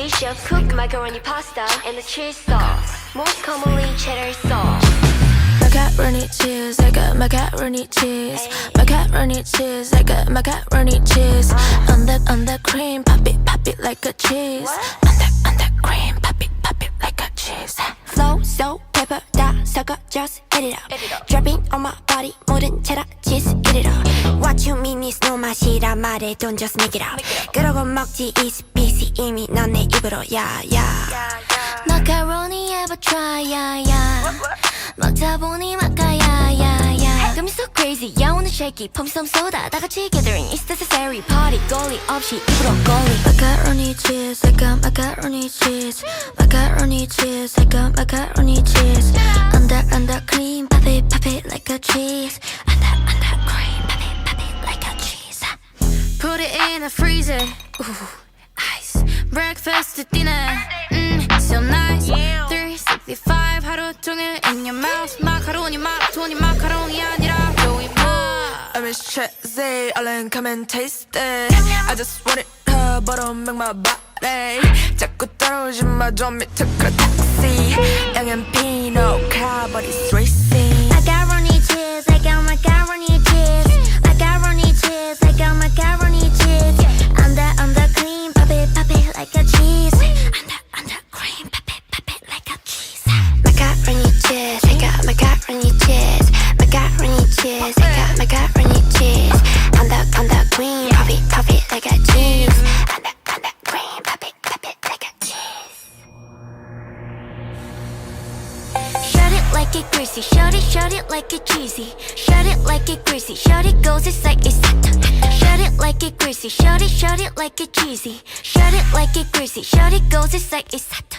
Alicia cook macaroni pasta and the cheese sauce. Most commonly cheddar sauce. Macaroni cheese, I got macaroni cheese. Macaroni cheese, I got macaroni cheese. On the cream, pop it like a cheese. On the cream, pop it like a cheese. Flow so paper 다 섞어 just eat it up. Dropping on my body 모든 채라 cheese eat it up. What you mean is no 맛이라 말해 don't just make it up. 그러고 먹지 easy busy 이미 넌 내 입으로 yeah. Macaroni ever try yeah. 먹다 보니 막가야 Got me so crazy 야 오늘 shaky 펌이 some soda 다 같이 gathering it's necessary party goalie 없이 입으로 goalie. Macaroni cheese I got macaroni cheese. Macaroni cheese I got macaroni cheese. Under cream pop it like a cheese. Under cream pop it like a cheese. Put it in the freezer. Ooh, ice. Breakfast to dinner. So nice. 365 하루 종일 in your mouth. 마카로니 마카로니 마카로니 아니라 조이마. I miss Chazzy, 얼른 come and taste it. I just want it her, but don't make my body. 자꾸 따라오지 마, don't me to a taxi. 양은 Pinot, car, but it's racing. Macaroni cheese, I got macaroni cheese. Macaroni cheese, I got macaroni cheese. Under cream, pop it like a cheese. Under cream, pop it like a cheese. Macaroni cheese, I got macaroni cheese. Macaroni cheese, I got macaroni cheese. Under cream, pop it like a cheese. Under cream, pop it like a cheese. Shut it like it greasy, shut it like it cheesy. Shut it like it greasy, shut it goes it's like it's hot. Shut it like it greasy, shut it like it cheesy. Shut it like it greasy, shut it goes it's like it's hot.